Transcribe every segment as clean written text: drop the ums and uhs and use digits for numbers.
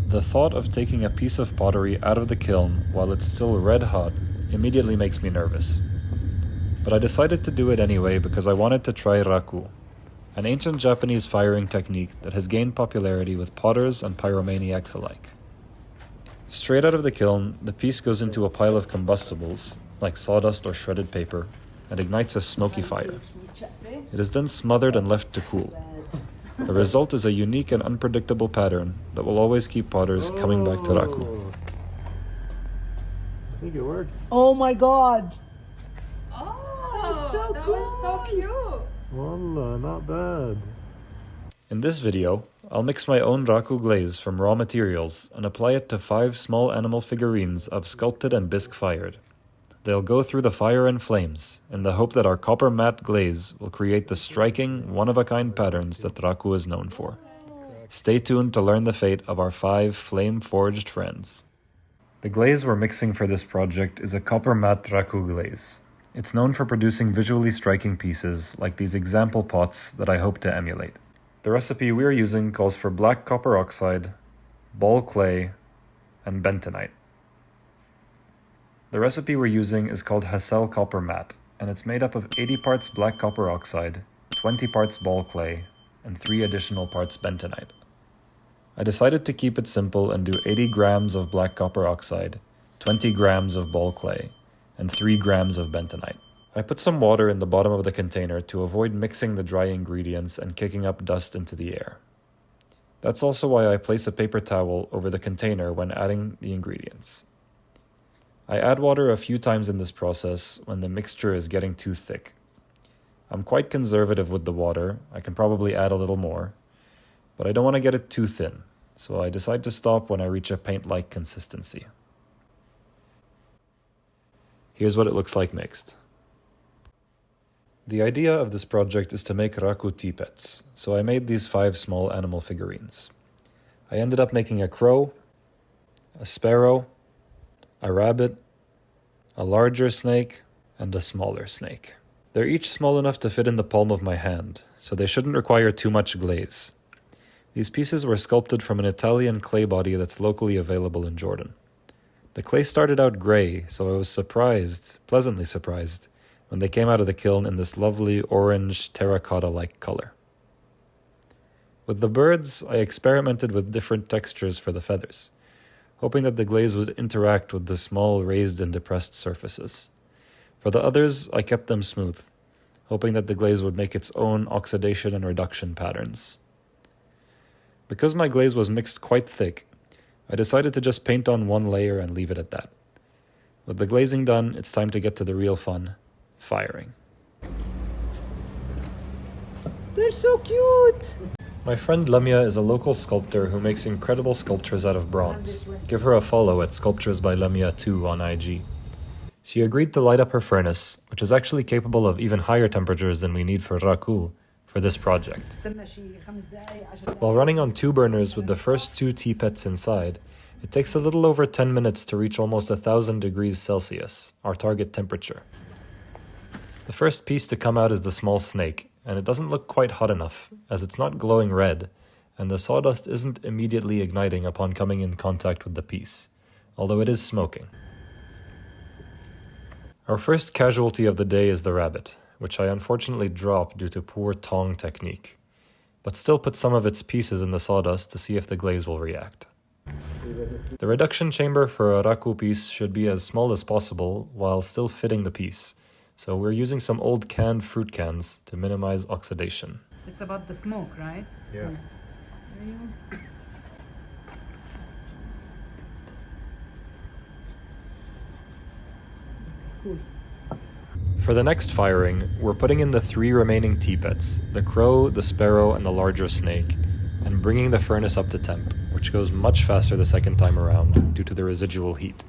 The thought of taking a piece of pottery out of the kiln while it's still red hot immediately makes me nervous. But I decided to do it anyway because I wanted to try Raku, an ancient Japanese firing technique that has gained popularity with potters and pyromaniacs alike. Straight out of the kiln, the piece goes into a pile of combustibles, like sawdust or shredded paper, and ignites a smoky fire. It is then smothered and left to cool. The result is a unique and unpredictable pattern that will always keep potters coming back to Raku. I think it worked. Oh my god! Oh, That's so that cool. was so cute. Wallah, not bad. In this video, I'll mix my own Raku glaze from raw materials and apply it to 5 small animal figurines I've sculpted and bisque fired. They'll go through the fire and flames in the hope that our copper matte glaze will create the striking, one-of-a-kind patterns that Raku is known for. Stay tuned to learn the fate of our 5 flame-forged friends. The glaze we're mixing for this project is a copper matte Raku glaze. It's known for producing visually striking pieces like these example pots that I hope to emulate. The recipe we're using calls for black copper oxide, ball clay, and bentonite. The recipe we're using is called Hassel Copper Matte, and it's made up of 80 parts black copper oxide, 20 parts ball clay, and 3 additional parts bentonite. I decided to keep it simple and do 80 grams of black copper oxide, 20 grams of ball clay, and 3 grams of bentonite. I put some water in the bottom of the container to avoid mixing the dry ingredients and kicking up dust into the air. That's also why I place a paper towel over the container when adding the ingredients. I add water a few times in this process when the mixture is getting too thick. I'm quite conservative with the water, I can probably add a little more, but I don't want to get it too thin, so I decide to stop when I reach a paint-like consistency. Here's what it looks like mixed. The idea of this project is to make Raku teapots, so I made these 5 small animal figurines. I ended up making a crow, a sparrow, a rabbit, a larger snake, and a smaller snake. They're each small enough to fit in the palm of my hand, so they shouldn't require too much glaze. These pieces were sculpted from an Italian clay body that's locally available in Jordan. The clay started out gray, so I was pleasantly surprised, when they came out of the kiln in this lovely orange terracotta-like color. With the birds, I experimented with different textures for the feathers, hoping that the glaze would interact with the small raised and depressed surfaces. For the others, I kept them smooth, hoping that the glaze would make its own oxidation and reduction patterns. Because my glaze was mixed quite thick, I decided to just paint on one layer and leave it at that. With the glazing done, it's time to get to the real fun, firing. They're so cute! My friend Lamia is a local sculptor who makes incredible sculptures out of bronze. Give her a follow at Sculptures by Lamia 2 on IG. She agreed to light up her furnace, which is actually capable of even higher temperatures than we need for Raku, for this project. While running on 2 burners with the first 2 teapots inside, it takes a little over 10 minutes to reach almost 1,000 degrees Celsius, our target temperature. The first piece to come out is the small snake, and it doesn't look quite hot enough, as it's not glowing red, and the sawdust isn't immediately igniting upon coming in contact with the piece, although it is smoking. Our first casualty of the day is the rabbit, which I unfortunately dropped due to poor tong technique, but still put some of its pieces in the sawdust to see if the glaze will react. The reduction chamber for a Raku piece should be as small as possible while still fitting the piece, so we're using some old canned fruit cans to minimize oxidation. It's about the smoke, right? Yeah. Cool. For the next firing, we're putting in the 3 remaining teapots, the crow, the sparrow, and the larger snake, and bringing the furnace up to temp, which goes much faster the second time around due to the residual heat.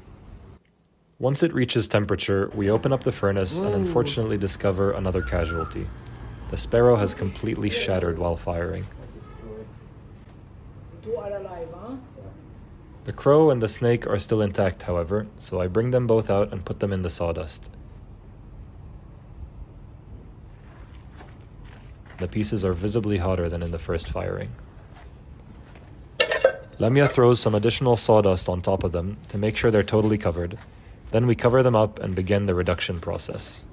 Once it reaches temperature, we open up the furnace and unfortunately discover another casualty. The sparrow has completely shattered while firing. 2 are alive, huh? The crow and the snake are still intact, however, so I bring them both out and put them in the sawdust. The pieces are visibly hotter than in the first firing. Lemia throws some additional sawdust on top of them to make sure they're totally covered. Then we cover them up and begin the reduction process.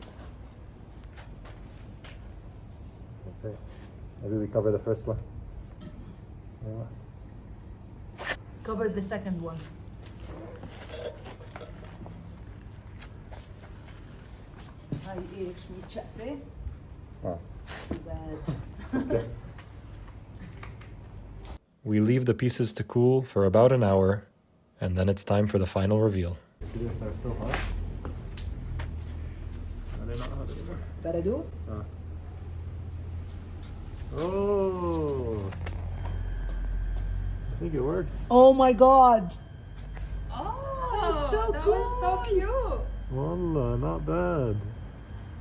Okay, maybe we cover the first one. Cover the second one. High-ish, muchafe. Oh. Too bad. Okay. We leave the pieces to cool for about an hour, and then it's time for the final reveal. See if they're still hot. Are they not hot anymore? Better do? Oh, I think it worked. Oh my god! Oh, That's so that cool. was so cute. Wallah, not bad.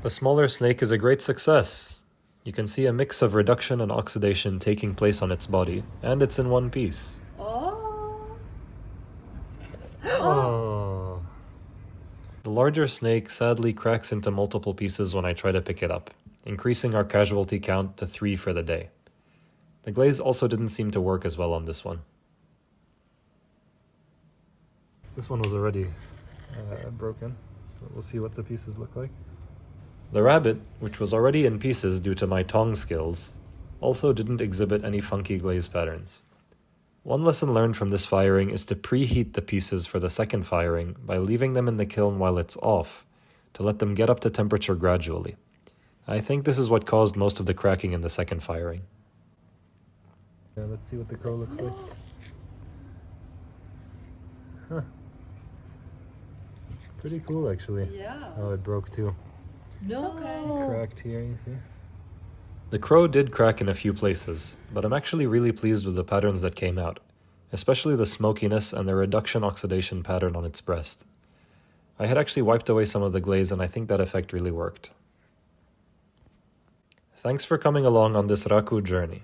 The smaller snake is a great success. You can see a mix of reduction and oxidation taking place on its body, and it's in one piece. Oh. Oh, The larger snake sadly cracks into multiple pieces when I try to pick it up, increasing our casualty count to 3 for the day. The glaze also didn't seem to work as well on this one. This one was already broken. We'll see what the pieces look like. The rabbit, which was already in pieces due to my tong skills, also didn't exhibit any funky glaze patterns. One lesson learned from this firing is to preheat the pieces for the second firing by leaving them in the kiln while it's off, to let them get up to temperature gradually. I think this is what caused most of the cracking in the second firing. Yeah, let's see what the crow looks like. Huh. Pretty cool, actually. Yeah. Oh, it broke too. No. okay. Cracked here, you see? The crow did crack in a few places, but I'm actually really pleased with the patterns that came out, especially the smokiness and the reduction-oxidation pattern on its breast. I had actually wiped away some of the glaze, and I think that effect really worked. Thanks for coming along on this Raku journey.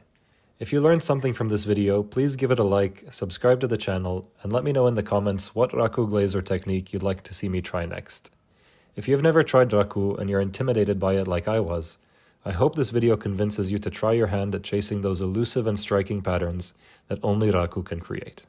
If you learned something from this video, please give it a like, subscribe to the channel, and let me know in the comments what Raku glaze or technique you'd like to see me try next. If you've never tried Raku and you're intimidated by it like I was, I hope this video convinces you to try your hand at chasing those elusive and striking patterns that only Raku can create.